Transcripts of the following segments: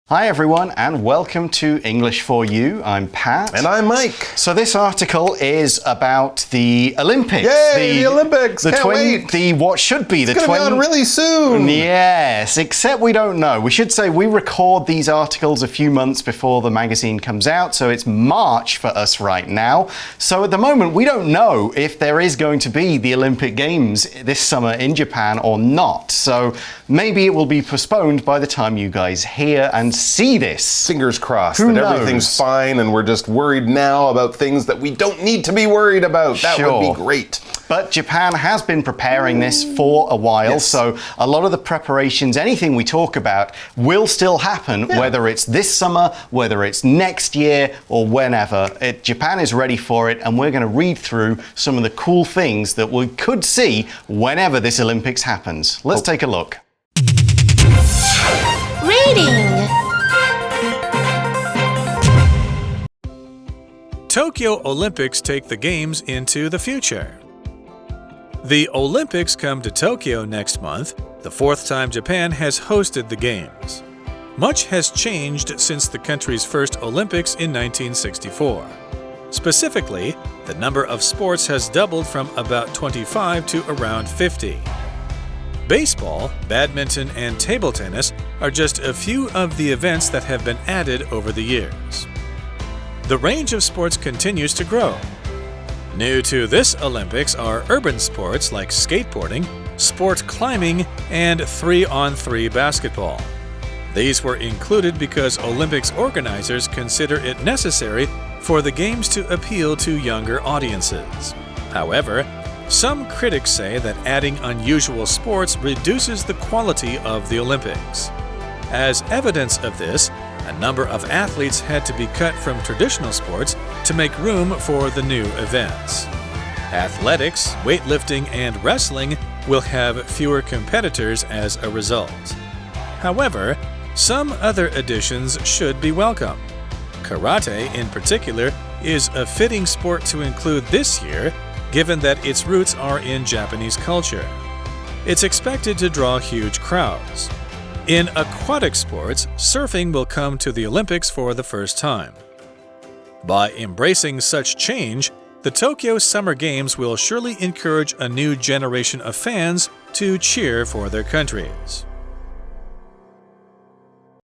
Hi everyone and welcome to English for You. I'm Pat. And I'm Mike. So this article is about the Olympics. Yay, the Olympics! Can't wait. What should be the It's going to be on really soon. Yes, except we don't know. We should say we record these articles a few months before the magazine comes out, so it's March for us right now. So at the moment we don't know if there is going to be the Olympic Games this summer in Japan or not. So maybe it will be postponed by the time you guys hear and see this. Fingers crossed Who that knows? everything's fine and we're just worried now about things that we don't need to be worried about. That would be great. But Japan has been preparing this for a while, so a lot of the preparations, anything we talk about, will still happen, whether it's this summer, whether it's next year, or whenever. Japan is ready for it, and we're going to read through some of the cool things that we could see whenever this Olympics happens. Let's take a look. Reading. Tokyo Olympics take the Games into the future. The Olympics come to Tokyo next month, the fourth time Japan has hosted the Games. Much has changed since the country's first Olympics in 1964. Specifically, the number of sports has doubled from about 25 to around 50. Baseball, badminton, and table tennis are just a few of the events that have been added over the years. The range of sports continues to grow. New to this Olympics are urban sports like skateboarding, sport climbing, and 3-on-3 basketball. These were included because Olympics organizers consider it necessary for the Games to appeal to younger audiences. However, some critics say that adding unusual sports reduces the quality of the Olympics. As evidence of this, a number of athletes had to be cut from traditional sports to make room for the new events. Athletics, weightlifting, and wrestling will have fewer competitors as a result. However, some other additions should be welcome. Karate, in particular, is a fitting sport to include this year, given that its roots are in Japanese culture. It's expected to draw huge crowds. In aquatic sports, surfing will come to the Olympics for the first time. By embracing such change, the Tokyo Summer Games will surely encourage a new generation of fans to cheer for their countries.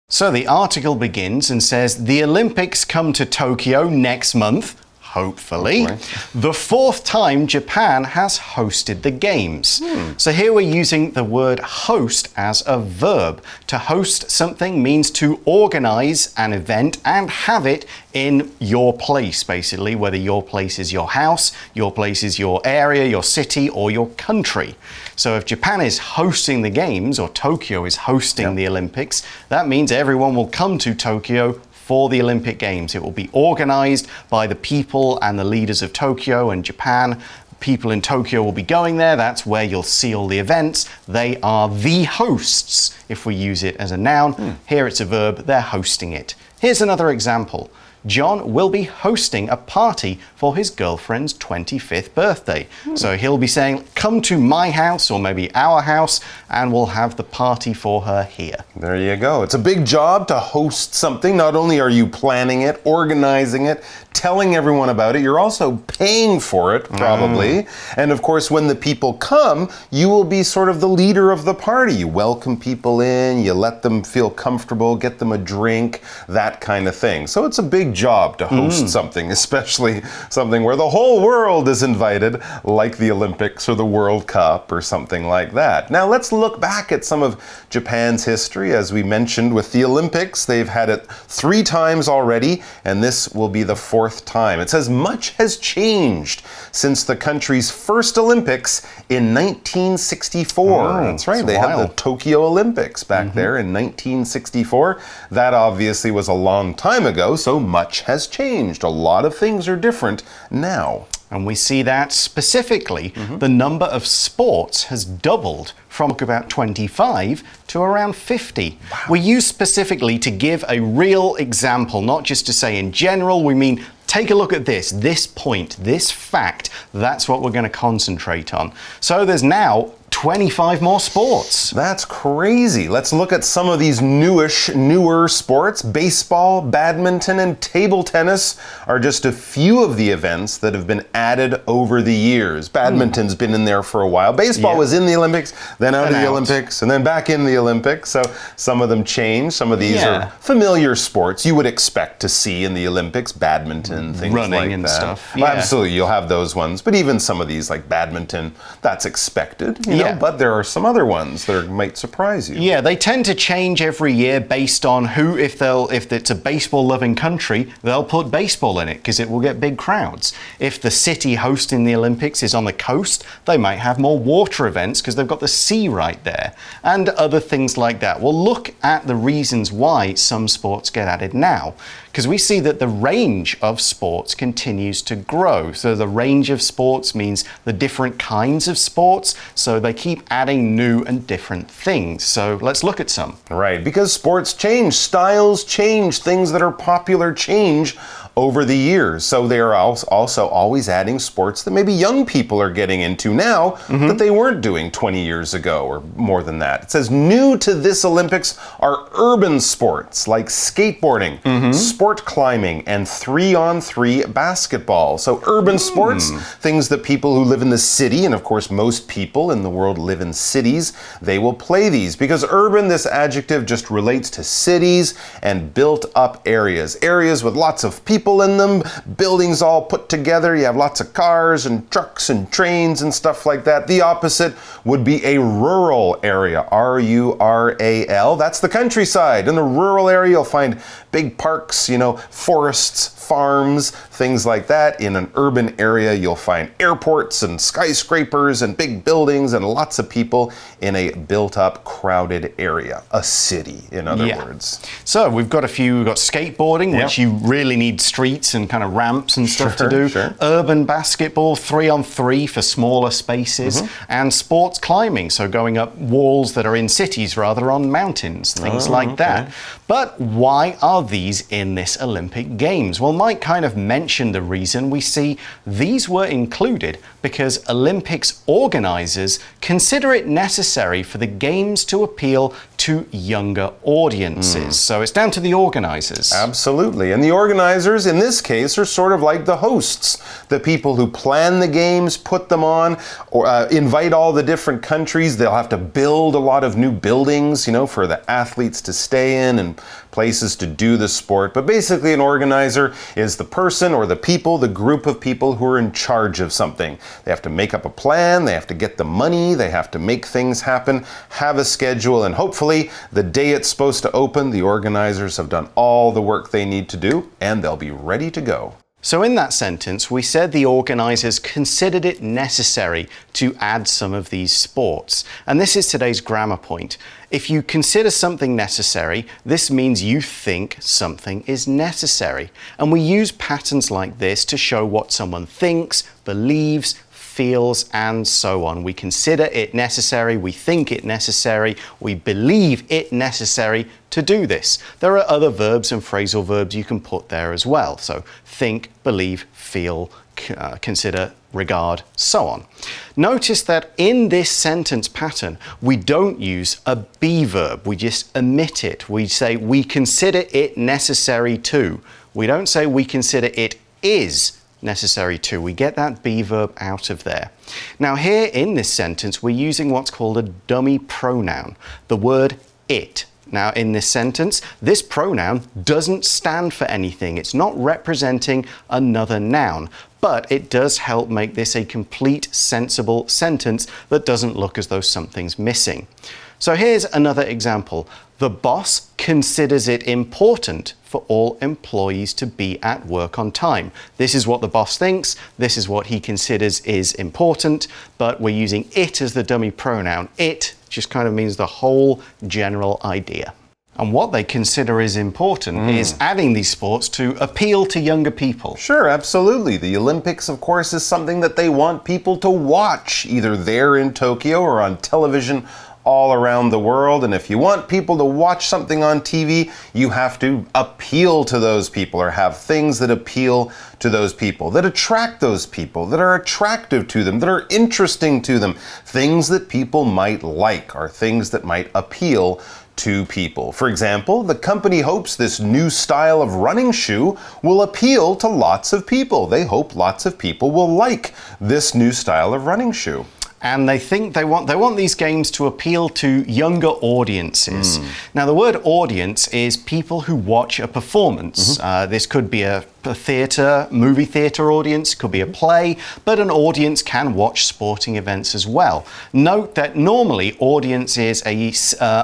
So the article begins and says, the Olympics come to Tokyo next month. Hopefully, the fourth time Japan has hosted the Games. So here we're using the word host as a verb. To host something means to organize an event and have it in your place, basically, whether your place is your house, your place is your area, your city, or your country. So if Japan is hosting the Games, or Tokyo is hosting the Olympics, that means everyone will come to Tokyo for the Olympic Games. It will be organized by the people and the leaders of Tokyo and Japan. People in Tokyo will be going there. That's where you'll see all the events. They are the hosts, if we use it as a noun. Here it's a verb. They're hosting it. Here's another example. John will be hosting a party for his girlfriend's 25th birthday. So he'll be saying, come to my house or maybe our house and we'll have the party for her here. There you go. It's a big job to host something. Not only are you planning it, organizing it, telling everyone about it, you're also paying for it, probably. And of course, when the people come, you will be sort of the leader of the party. You welcome people in, you let them feel comfortable, get them a drink, that kind of thing. So it's a big job to host something, especially something where the whole world is invited, like the Olympics or the World Cup or something like that. Now let's look back at some of Japan's history. As we mentioned with the Olympics, they've had it 3 times already, and this will be the 4th time. It says much has changed since the country's first Olympics in 1964. That's right, they had the Tokyo Olympics back there in 1964. That obviously was a long time ago, so much has changed. A lot of things are different now. And we see that specifically, the number of sports has doubled from about 25 to around 50. Wow. We use specifically to give a real example, not just to say in general. We mean take a look at this point, this fact. That's what we're going to concentrate on. So there's now 25 more sports. That's crazy. Let's look at some of these newer sports. Baseball, badminton, and table tennis are just a few of the events that have been added over the years. Badminton's been in there for a while. Baseball was in the Olympics, then out of the Olympics, and then back in the Olympics. So some of them change. Some of these are familiar sports you would expect to see in the Olympics. Badminton, things running like and that. stuff. Well, absolutely, you'll have those ones. But even some of these, like badminton, that's expected. You know? But there are some other ones that might surprise you. Yeah, they tend to change every year based on who, if it's a baseball-loving country, they'll put baseball in it because it will get big crowds. If the city hosting the Olympics is on the coast, they might have more water events because they've got the sea right there, and other things like that. We'll look at the reasons why some sports get added now, because we see that the range of sports continues to grow. So the range of sports means the different kinds of sports, so they keep adding new and different things. So let's look at some. Right, because sports change, styles change, things that are popular change over the years. So they are also always adding sports that maybe young people are getting into now that they weren't doing 20 years ago or more than that. It says new to this Olympics are urban sports like skateboarding, sport climbing, and 3-on-3 basketball. So urban sports, things that people who live in the city, and of course most people in the world live in cities, they will play these because urban, this adjective just relates to cities and built up areas. Areas with lots of people in them, buildings all put together, you have lots of cars and trucks and trains and stuff like that. The opposite would be a rural area, R-U-R-A-L. That's the countryside. In the rural area, you'll find big parks, forests, farms, things like that. In an urban area, you'll find airports and skyscrapers and big buildings and lots of people in a built-up, crowded area. A city, in other words. So we've got skateboarding, which you really need streets and kind of ramps and stuff to do. Urban basketball, 3-on-3 for smaller spaces, and sports climbing, so going up walls that are in cities rather on mountains, things like that. But why are these in this Olympic Games? Well, Mike kind of mentioned the reason. We see these were included because Olympics organizers consider it necessary for the Games to appeal to younger audiences. So it's down to the organizers. Absolutely. And the organizers in this case are sort of like the hosts, the people who plan the games, put them on, or invite all the different countries. They'll have to build a lot of new buildings, for the athletes to stay in and places to do the sport. But basically an organizer is the person or the people, the group of people who are in charge of something. They have to make up a plan, they have to get the money, they have to make things happen, have a schedule, and hopefully the day it's supposed to open, the organizers have done all the work they need to do and they'll be ready to go. So in that sentence, we said the organizers considered it necessary to add some of these sports. And this is today's grammar point. If you consider something necessary, this means you think something is necessary. And we use patterns like this to show what someone thinks, believes, feels, and so on. We consider it necessary, we think it necessary, we believe it necessary to do this. There are other verbs and phrasal verbs you can put there as well. So think, believe, feel, consider, regard, so on. Notice that in this sentence pattern, we don't use a be verb. We just omit it. We say we consider it necessary to. We don't say we consider it is necessary to. We get that be verb out of there. Now here in this sentence, we're using what's called a dummy pronoun, the word it. Now in this sentence, this pronoun doesn't stand for anything. It's not representing another noun, but it does help make this a complete, sensible sentence that doesn't look as though something's missing. So here's another example. The boss considers it important for all employees to be at work on time. This is what the boss thinks, this is what he considers is important, but we're using it as the dummy pronoun. It just kind of means the whole general idea. And what they consider is important is adding these sports to appeal to younger people. Sure, absolutely. The Olympics, of course, is something that they want people to watch, either there in Tokyo or on television all around the world. And if you want people to watch something on TV, you have to appeal to those people or have things that appeal to those people, that attract those people, that are attractive to them, that are interesting to them. Things that people might like are things that might appeal to people. For example, the company hopes this new style of running shoe will appeal to lots of people. They hope lots of people will like this new style of running shoe. And they think they want these games to appeal to younger audiences. Now, the word audience is people who watch a performance. This could be a movie theatre audience, could be a play, but an audience can watch sporting events as well. Note that normally audience is a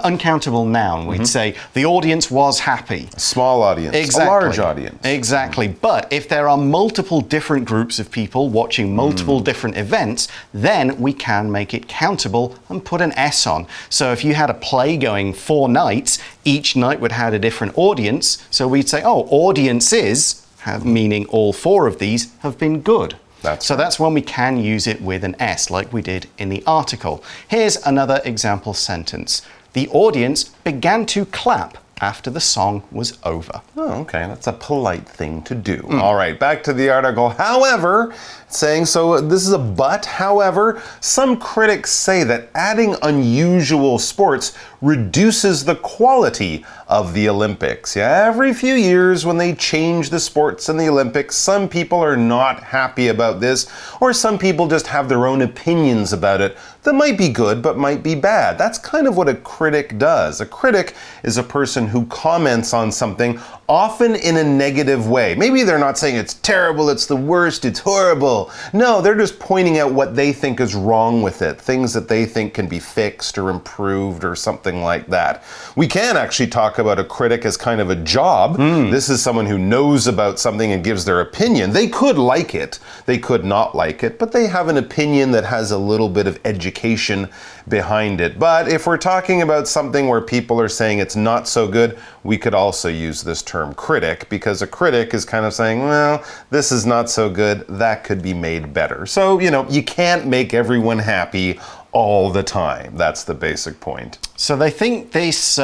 uncountable noun. We'd say the audience was happy. A small audience, exactly. A large audience. Exactly. But if there are multiple different groups of people watching multiple different events, then we can make it countable and put an S on. So if you had a play going 4 nights, each night would have a different audience. So we'd say, oh, audiences, meaning all 4 of these, have been good. That's when we can use it with an S, like we did in the article. Here's another example sentence. The audience began to clap after the song was over. Oh, okay. That's a polite thing to do. All right, back to the article. However, saying, so this is a but, however, some critics say that adding unusual sports reduces the quality of the Olympics. Yeah, every few years when they change the sports in the Olympics, some people are not happy about this, or some people just have their own opinions about it that might be good but might be bad. That's kind of what a critic does. A critic is a person who comments on something often in a negative way. Maybe they're not saying it's terrible, it's the worst, it's horrible. No, they're just pointing out what they think is wrong with it, things that they think can be fixed or improved or something like that. We can actually talk about a critic as kind of a job. This is someone who knows about something and gives their opinion. They could like it, they could not like it, but they have an opinion that has a little bit of education behind it. But if we're talking about something where people are saying it's not so good, we could also use this term critic, because a critic is kind of saying, well, this is not so good, that could be made better. So, you can't make everyone happy all the time. That's the basic point. So they think this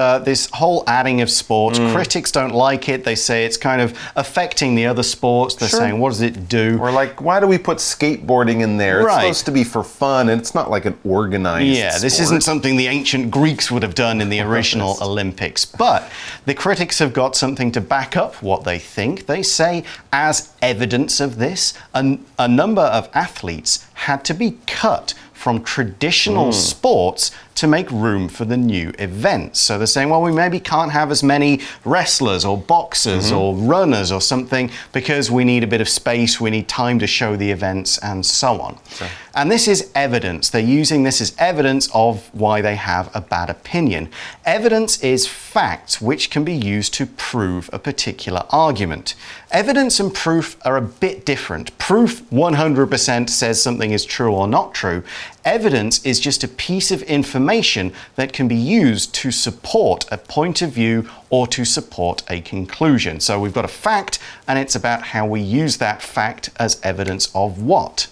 whole adding of sports, critics don't like it. They say it's kind of affecting the other sports. They're saying, what does it do? Or like, why do we put skateboarding in there? It's supposed to be for fun, and it's not like an organized sport. This isn't something the ancient Greeks would have done in the original Olympics. But the critics have got something to back up what they think. They say, as evidence of this, a number of athletes had to be cut from traditional sports to make room for the new events. So they're saying, well, we maybe can't have as many wrestlers or boxers or runners or something because we need a bit of space, we need time to show the events and so on. And this is evidence. They're using this as evidence of why they have a bad opinion. Evidence is facts which can be used to prove a particular argument. Evidence and proof are a bit different. Proof 100% says something is true or not true. Evidence is just a piece of information that can be used to support a point of view or to support a conclusion. So we've got a fact, and it's about how we use that fact as evidence of what.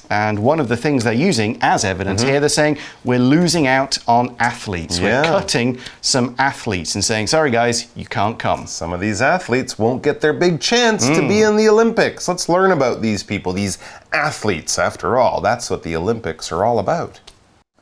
And one of the things they're using as evidence here, they're saying we're losing out on athletes. We're cutting some athletes and saying, sorry guys, you can't come. Some of these athletes won't get their big chance to be in the Olympics. Let's learn about these people, these athletes. After all, that's what the Olympics are all about.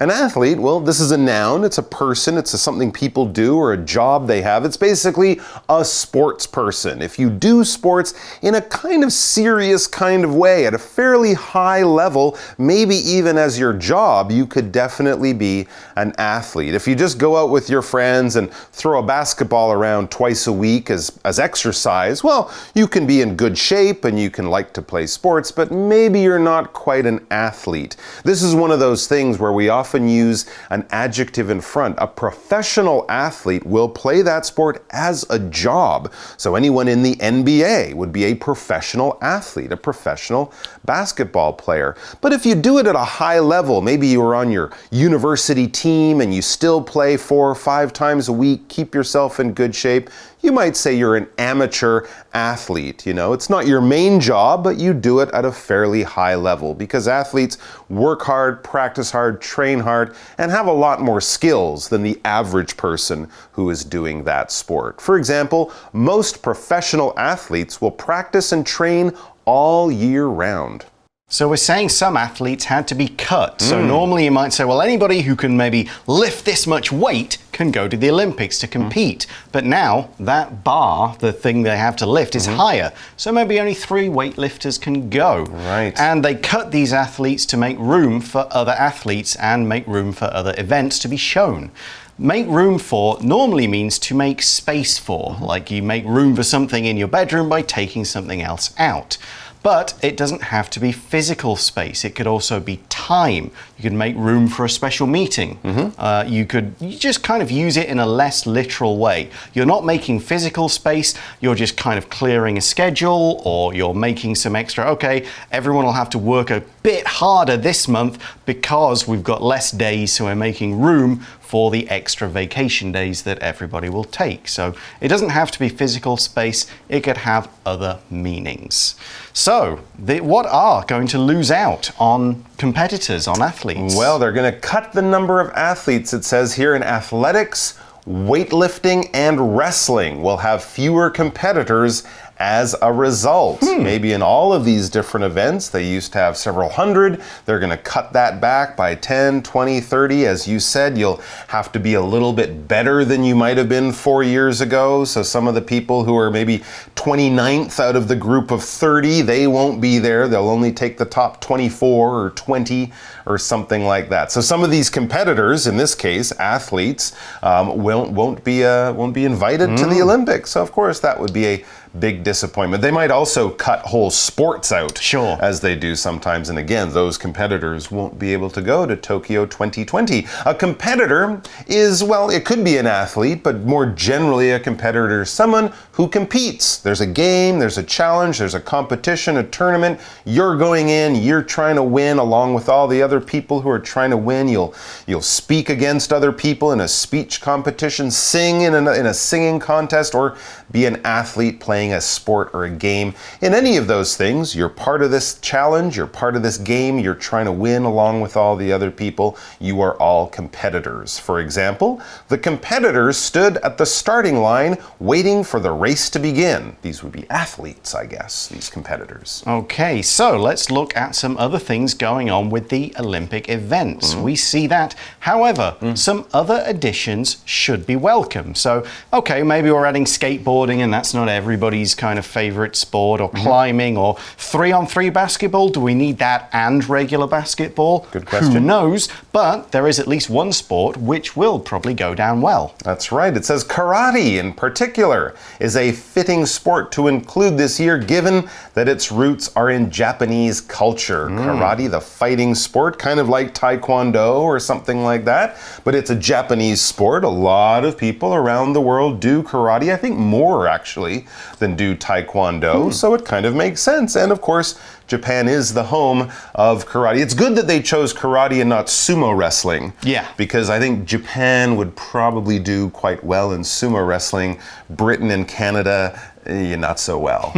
An athlete, well, this is a noun, it's a person, it's something people do or a job they have. It's basically a sports person. If you do sports in a kind of serious kind of way, at a fairly high level, maybe even as your job, you could definitely be an athlete. If you just go out with your friends and throw a basketball around twice a week as exercise, well, you can be in good shape and you can like to play sports, but maybe you're not quite an athlete. This is one of those things where we often use an adjective in front. A professional athlete will play that sport as a job. So anyone in the NBA would be a professional athlete, a professional basketball player. But if you do it at a high level, maybe you are on your university team and you still play 4 or 5 times a week, keep yourself in good shape, you might say you're an amateur athlete. You know, it's not your main job, but you do it at a fairly high level because athletes work hard, practice hard, train hard, and have a lot more skills than the average person who is doing that sport. For example, most professional athletes will practice and train all year round. So we're saying some athletes had to be cut. So normally you might say, well, anybody who can maybe lift this much weight can go to the Olympics to compete. But now that bar, the thing they have to lift, is higher. So maybe only 3 weightlifters can go. Right. And they cut these athletes to make room for other athletes and make room for other events to be shown. Make room for normally means to make space for, like you make room for something in your bedroom by taking something else out. But it doesn't have to be physical space. It could also be time. You could make room for a special meeting. You just kind of use it in a less literal way. You're not making physical space, you're just kind of clearing a schedule, or you're making some extra, okay, everyone will have to work a bit harder this month because we've got less days, so we're making room for the extra vacation days that everybody will take. So it doesn't have to be physical space, it could have other meanings. So, what are going to lose out on competitors, on athletes? Well, they're going to cut the number of athletes, it says here, in athletics, weightlifting, and wrestling will have fewer competitors as a result. Maybe in all of these different events, they used to have several hundred. They're going to cut that back by 10, 20, 30. As you said, you'll have to be a little bit better than you might have been 4 years ago. So some of the people who are maybe 29th out of the group of 30, they won't be there. They'll only take the top 24 or 20 or something like that. So some of these competitors, in this case, athletes, won't be invited to the Olympics. So of course that would be a big disappointment. They might also cut whole sports out, sure, as they do sometimes. And again, those competitors won't be able to go to Tokyo 2020. A competitor is, well, it could be an athlete, but more generally a competitor is someone who competes. There's a game, there's a challenge, there's a competition, a tournament. You're going in, you're trying to win along with all the other people who are trying to win. You'll speak against other people in a speech competition, sing in a singing contest, or be an athlete playing a sport or a game. In any of those things, you're part of this challenge, you're part of this game, you're trying to win along with all the other people. You are all competitors. For example, the competitors stood at the starting line waiting for the race to begin. These would be athletes, I guess, these competitors. Okay, so let's look at some other things going on with the Olympic events. We see that. However, some other additions should be welcome. So, okay, maybe we're adding skateboarding, and that's not everybody's kind of favorite sport, or climbing, or 3-on-3 basketball. Do we need that and regular basketball? Good question. Who knows? But there is at least one sport which will probably go down well. That's right. It says karate in particular is a fitting sport to include this year, given that its roots are in Japanese culture. Karate, the fighting sport, kind of like taekwondo or something like that, but it's a Japanese sport. A lot of people around the world do karate. I think more actually than do taekwondo, so it kind of makes sense. And of course, Japan is the home of karate. It's good that they chose karate and not sumo wrestling. Yeah. Because I think Japan would probably do quite well in sumo wrestling. Britain and Canada, not so well.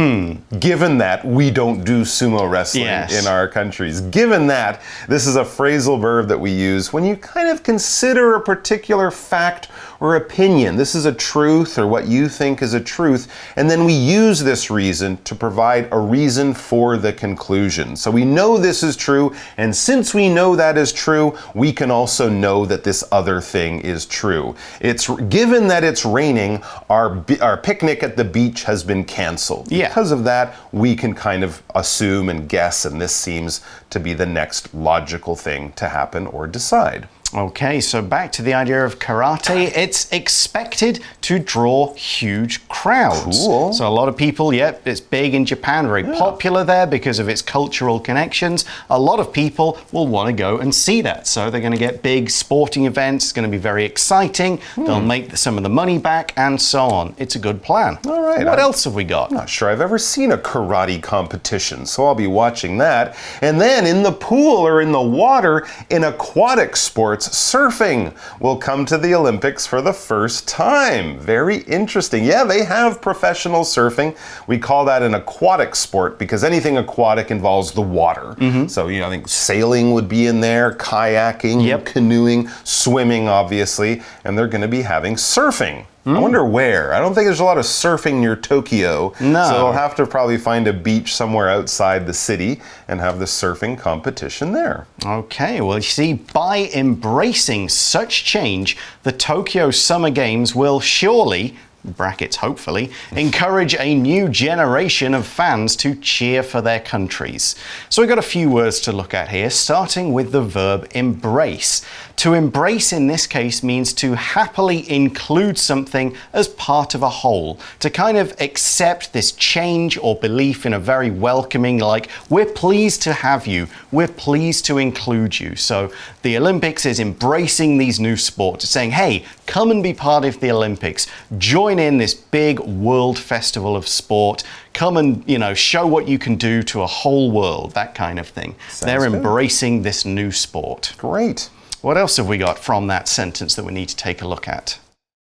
Given that we don't do sumo wrestling in our countries. Given that, this is a phrasal verb that we use when you kind of consider a particular fact or opinion. This is a truth, or what you think is a truth, and then we use this reason to provide a reason for the conclusion. So we know this is true, and since we know that is true, we can also know that this other thing is true. It's given that it's raining, our picnic at the beach has been canceled. Yeah. Because of that, we can kind of assume and guess, and this seems to be the next logical thing to happen or decide. Okay, so back to the idea of karate. It's expected to draw huge crowds. Cool. So a lot of people, it's big in Japan, very popular there because of its cultural connections. A lot of people will want to go and see that. So they're going to get big sporting events. It's going to be very exciting. They'll make some of the money back and so on. It's a good plan. All right. What else have we got? I'm not sure I've ever seen a karate competition, so I'll be watching that. And then in the pool or in the water, in aquatic sports, sports, surfing will come to the Olympics for the first time. Very interesting. Yeah, they have professional surfing. We call that an aquatic sport because anything aquatic involves the water. So, I think sailing would be in there, kayaking, canoeing, swimming, obviously, and they're going to be having surfing. I wonder where. I don't think there's a lot of surfing near Tokyo. No. So they'll have to probably find a beach somewhere outside the city and have the surfing competition there. Okay, well, you see, by embracing such change, the Tokyo Summer Games will surely, brackets hopefully, encourage a new generation of fans to cheer for their countries. So we've got a few words to look at here, starting with the verb embrace. To embrace in this case means to happily include something as part of a whole, to kind of accept this change or belief in a very welcoming, like, we're pleased to have you, we're pleased to include you. So the Olympics is embracing these new sports, it's saying, hey, come and be part of the Olympics, join in this big world festival of sport, come and, show what you can do to a whole world, that kind of thing. They're embracing this new sport. Great. What else have we got from that sentence that we need to take a look at?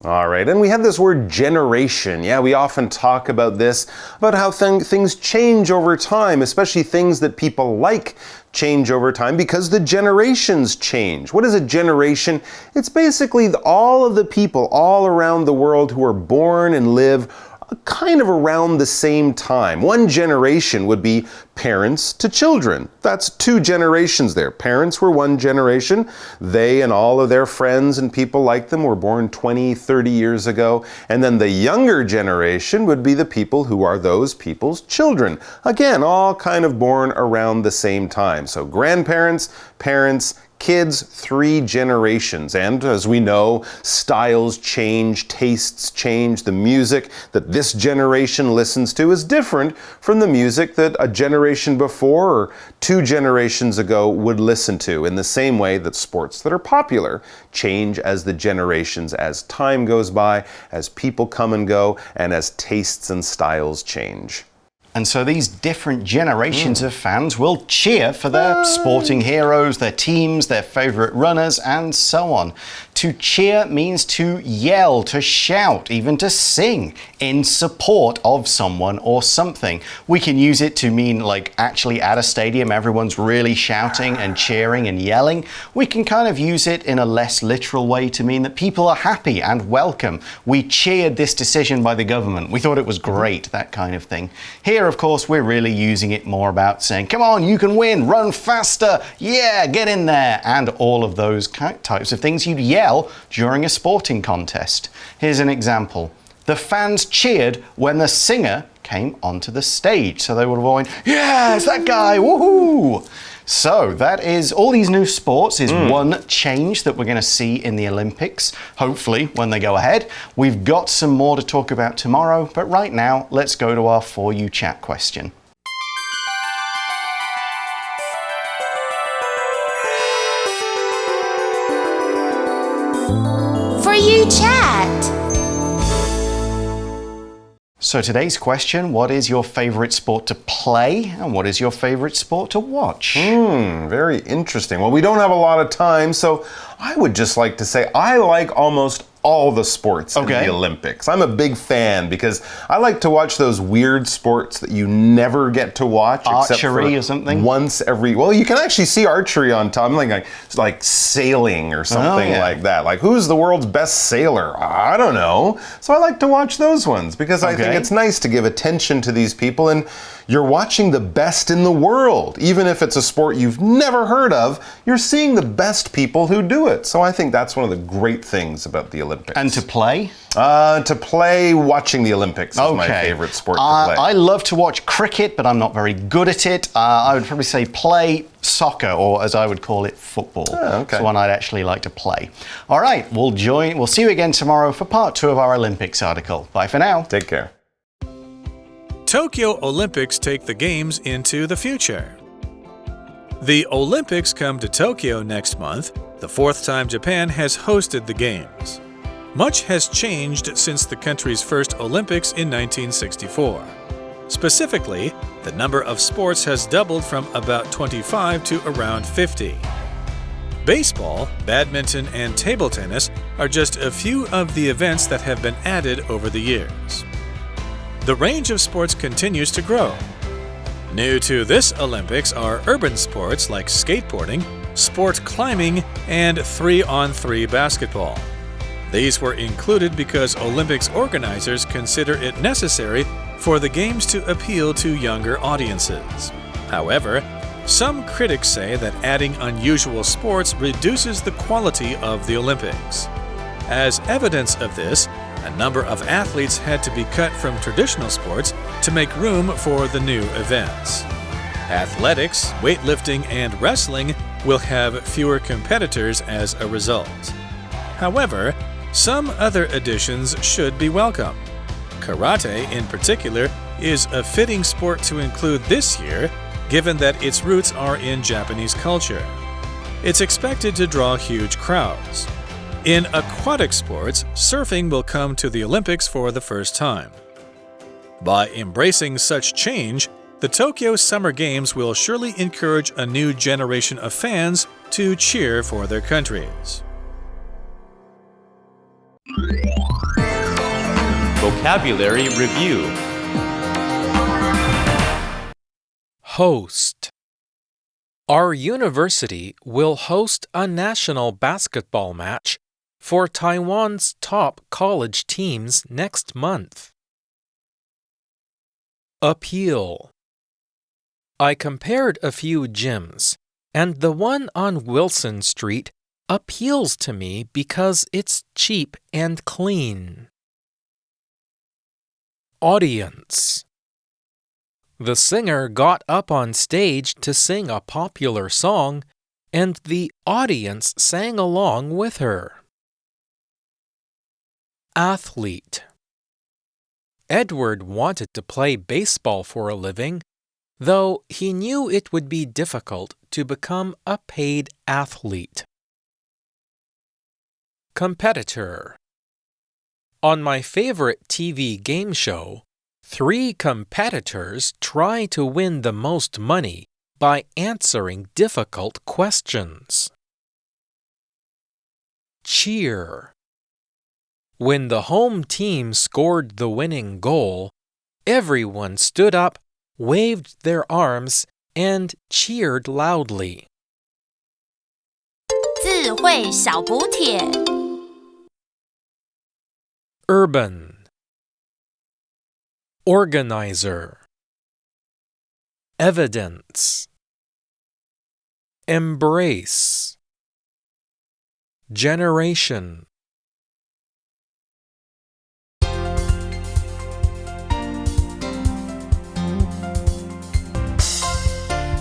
All right, and we have this word generation. Yeah, we often talk about this, about how things change over time, especially things that people like change over time because the generations change. What is a generation? It's basically all of the people all around the world who are born and live kind of around the same time. One generation would be parents to children. That's two generations there. Parents were one generation. They and all of their friends and people like them were born 20, 30 years ago. And then the younger generation would be the people who are those people's children. Again, all kind of born around the same time. So grandparents, parents, kids, 3 generations. And as we know, styles change, tastes change. The music that this generation listens to is different from the music that a generation before or 2 generations ago would listen to, in the same way that sports that are popular change as the generations, as time goes by, as people come and go, and as tastes and styles change. And so these different generations of fans will cheer for their sporting heroes, their teams, their favorite runners, and so on. To cheer means to yell, to shout, even to sing in support of someone or something. We can use it to mean like actually at a stadium, everyone's really shouting and cheering and yelling. We can kind of use it in a less literal way to mean that people are happy and welcome. We cheered this decision by the government. We thought it was great, that kind of thing. Here, of course, we're really using it more about saying, come on, you can win, run faster, yeah, get in there, and all of those types of things you'd yell during a sporting contest. Here's an example. The fans cheered when the singer came onto the stage. So they would have all went, yeah, it's that guy, woohoo! So that is, all these new sports is one change that we're going to see in the Olympics, hopefully, when they go ahead. We've got some more to talk about tomorrow, but right now, let's go to our For You Chat question. For You Chat. So today's question, what is your favorite sport to play and what is your favorite sport to watch? Very interesting. Well, we don't have a lot of time, so I would just like to say I like almost all the sports in the Olympics. I'm a big fan because I like to watch those weird sports that you never get to watch. Archery or something? Once every, well, you can actually see archery on top, like sailing or something like that. Like, who's the world's best sailor? I don't know. So I like to watch those ones because I think it's nice to give attention to these people, and you're watching the best in the world. Even if it's a sport you've never heard of, you're seeing the best people who do it. So I think that's one of the great things about the Olympics. And to play? To play, watching the Olympics is my favorite sport to play. I love to watch cricket, but I'm not very good at it. I would probably say play soccer, or as I would call it, football. It's the one I'd actually like to play. All right, we'll see you again tomorrow for part 2 of our Olympics article. Bye for now. Take care. Tokyo Olympics take the Games into the future. The Olympics come to Tokyo next month, the 4th time Japan has hosted the Games. Much has changed since the country's first Olympics in 1964. Specifically, the number of sports has doubled from about 25 to around 50. Baseball, badminton, and table tennis are just a few of the events that have been added over the years. The range of sports continues to grow. New to this Olympics are urban sports like skateboarding, sport climbing, and 3-on-3 basketball. These were included because Olympics organizers consider it necessary for the games to appeal to younger audiences. However, some critics say that adding unusual sports reduces the quality of the Olympics. As evidence of this, a number of athletes had to be cut from traditional sports to make room for the new events. Athletics, weightlifting, and wrestling will have fewer competitors as a result. However, some other additions should be welcome. Karate, in particular, is a fitting sport to include this year, given that its roots are in Japanese culture. It's expected to draw huge crowds. In aquatic sports, surfing will come to the Olympics for the first time. By embracing such change, the Tokyo Summer Games will surely encourage a new generation of fans to cheer for their countries. Vocabulary Review. Host. Our university will host a national basketball match for Taiwan's top college teams next month. Appeal. I compared a few gyms, and the one on Wilson Street appeals to me because it's cheap and clean. Audience. The singer got up on stage to sing a popular song, and the audience sang along with her. Athlete. Edward wanted to play baseball for a living, though he knew it would be difficult to become a paid athlete. Competitor. On my favorite TV game show, 3 competitors try to win the most money by answering difficult questions. Cheer. When the home team scored the winning goal, everyone stood up, waved their arms, and cheered loudly. 智慧小补帖 Urban. Organizer. Evidence. Embrace. Generation.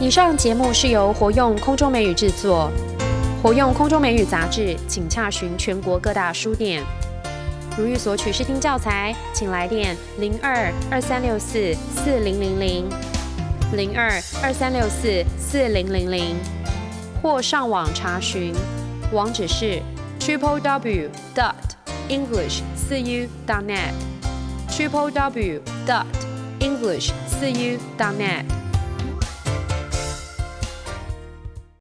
以上节目是由活用空中美语制作，活用空中美语杂志，请洽询全国各大书店。如欲索取试听教材，请来电02-2364-4000 02-2364-4000，或上网查询，网址是 www.english4u.net www.english4u.net